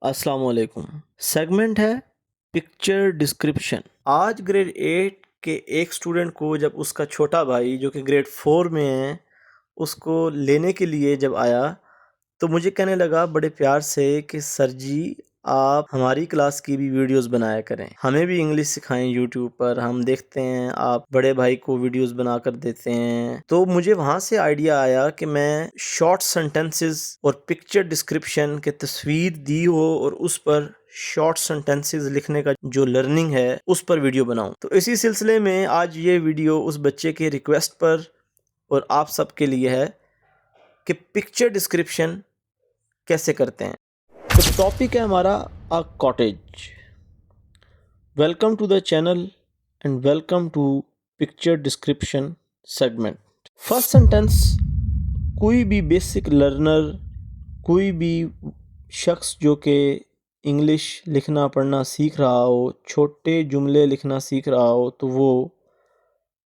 अस्सलाम वालेकुम। सेगमेंट है पिक्चर डिस्क्रिप्शन। आज ग्रेड 8 के एक स्टूडेंट को जब उसका छोटा भाई जो कि ग्रेड 4 में है उसको लेने के लिए जब आया तो मुझे कहने लगा बड़े प्यार से कि सर जी आप हमारी क्लास की भी वीडियोस बनाया करें, हमें भी इंग्लिश सिखाएं। यूट्यूब पर हम देखते हैं आप बड़े भाई को वीडियोस बना कर देते हैं। तो मुझे वहाँ से आइडिया आया कि मैं शॉर्ट सेंटेंसेस और पिक्चर डिस्क्रिप्शन के तस्वीर दी हो और उस पर शॉर्ट सेंटेंसेस लिखने का जो लर्निंग है उस पर वीडियो बनाऊं। तो इसी सिलसिले में आज ये वीडियो उस बच्चे के रिक्वेस्ट पर और आप सबके लिए है कि पिक्चर डिस्क्रिप्शन कैसे करते हैं। तो टॉपिक है हमारा a cottage. Welcome to the channel and welcome to picture description segment. First sentence, कोई भी बेसिक लर्नर, कोई भी शख्स जो कि इंग्लिश लिखना पढ़ना सीख रहा हो, छोटे जुमले लिखना सीख रहा हो, तो वो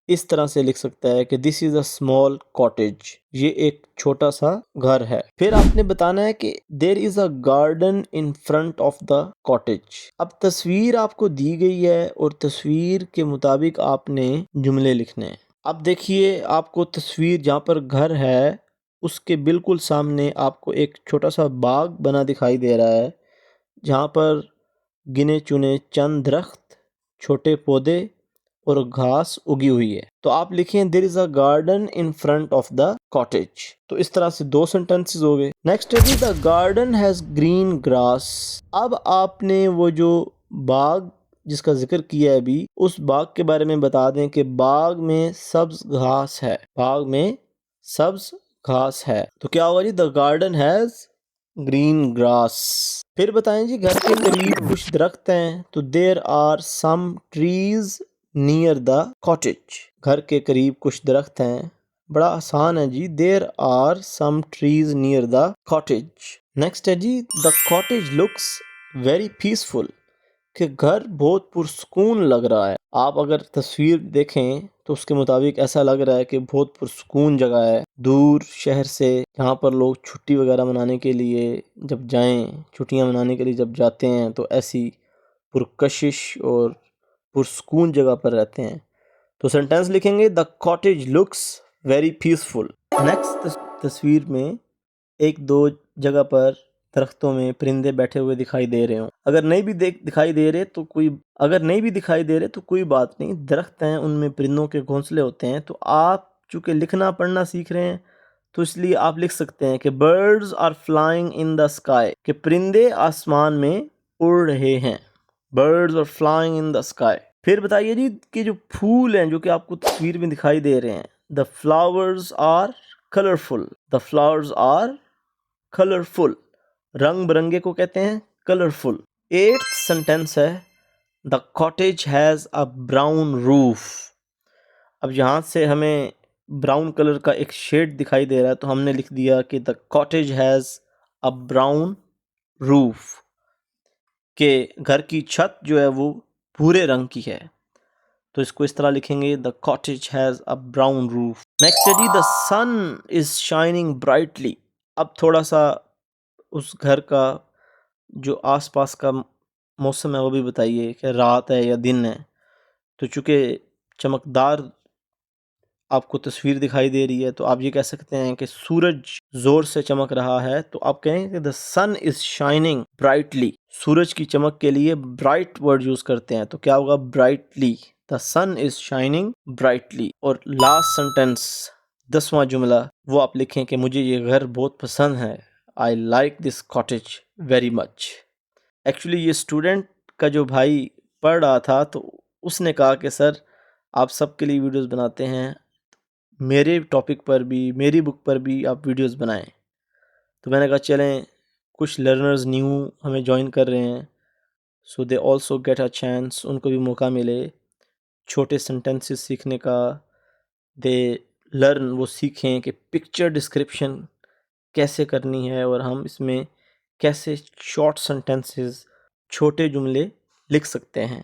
इस तरह से लिख सकता है कि this is a small cottage, ये एक छोटा सा घर है। फिर आपने बताना है कि there is a garden in front of the cottage. अब तस्वीर आपको दी गई है और तस्वीर के मुताबिक आपने जुमले लिखने हैं। अब देखिए आपको तस्वीर जहाँ पर घर है उसके बिल्कुल सामने आपको एक छोटा सा बाग बना दिखाई दे रहा है जहाँ पर गिने चुने चंद दरख्त, छोटे पौधे और घास उगी हुई है। तो आप लिखें there is a garden in front of the cottage. तो इस तरह से दो सेंटेंसेस हो गए। नेक्स्ट है जी, the garden has green grass. अब आपने वो जो बाग जिसका जिक्र किया है अभी, उस बाग के बारे में बता दें कि बाग में सब्ज घास है, बाग में सब्ज घास है। तो क्या होगा जी, the garden has green grass. फिर बताएं जी, घर के करीब कुछ दरख्त हैं, तो there are some trees near the cottage. घर के करीब कुछ दरख्त हैं, बड़ा आसान है जी, there are some trees near the cottage. Next है जी, the cottage looks very peaceful, कि घर बहुत पुरसकून लग रहा है। आप अगर तस्वीर देखें तो उसके मुताबिक ऐसा लग रहा है कि बहुत पुरसकून जगह है, दूर शहर से जहाँ पर लोग छुट्टी वगैरह मनाने के लिए जब जाएं, छुट्टियाँ मनाने के लिए जब जाते हैं तो ऐसी पुरकशिश और पुरसकून जगह पर रहते हैं। तो सेंटेंस लिखेंगे the cottage looks very peaceful. Next तस्वीर में एक दो जगह पर दरख्तों में परिंदे बैठे हुए दिखाई दे रहे हो। अगर नहीं भी दिखाई दे रहे तो कोई बात नहीं, दरख्त हैं उनमें परिंदों के घोंसले होते हैं। तो आप चूँकि लिखना पढ़ना सीख रहे हैं तो इसलिए आप लिख सकते हैं कि birds are flying in the sky, कि परिंदे आसमान में उड़ रहे हैं। Birds are flying in the sky. फिर बताइए जी कि जो फूल हैं जो कि आपको तस्वीर में दिखाई दे रहे हैं, the flowers are colourful, the flowers are colourful, रंग बिरंगे को कहते हैं कलरफुल। एट्थ सेंटेंस है, the cottage has a brown roof. अब यहाँ से हमें ब्राउन कलर का एक शेड दिखाई दे रहा है तो हमने लिख दिया कि the cottage has a brown roof, के घर की छत जो है वो भूरे रंग की है। तो इसको इस तरह लिखेंगे, the cottage has a brown roof. Next है जी, the sun is shining brightly. अब थोड़ा सा उस घर का जो आसपास का मौसम है वो भी बताइए कि रात है या दिन है। तो चूँकि चमकदार आपको तस्वीर दिखाई दे रही है तो आप ये कह सकते हैं कि सूरज ज़ोर से चमक रहा है। तो आप कहें कि the sun is shining brightly. सूरज की चमक के लिए ब्राइट वर्ड यूज़ करते हैं, तो क्या होगा, brightly. The sun is shining brightly. और लास्ट सेंटेंस, 10वां जुमला, वो आप लिखें कि मुझे ये घर बहुत पसंद है। I like this cottage very much. Actually ये स्टूडेंट का जो भाई पढ़ रहा था तो उसने कहा कि सर आप सबके लिए वीडियोस बनाते हैं, मेरे टॉपिक पर भी, मेरी बुक पर भी आप वीडियोस बनाएं। तो मैंने कहा चलें, कुछ लर्नर्स न्यू हमें ज्वाइन कर रहे हैं, so they also get a chance, उनको भी मौका मिले छोटे सेंटेंसेस सीखने का। दे लर्न, वो सीखें कि पिक्चर डिस्क्रिप्शन कैसे करनी है और हम इसमें कैसे शॉर्ट सेंटेंसेस, छोटे जुमले लिख सकते हैं।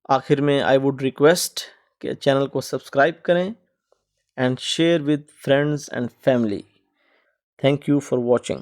आखिर में आई वुड रिक्वेस्ट कि चैनल को सब्सक्राइब करें and share with friends and family. Thank you for watching.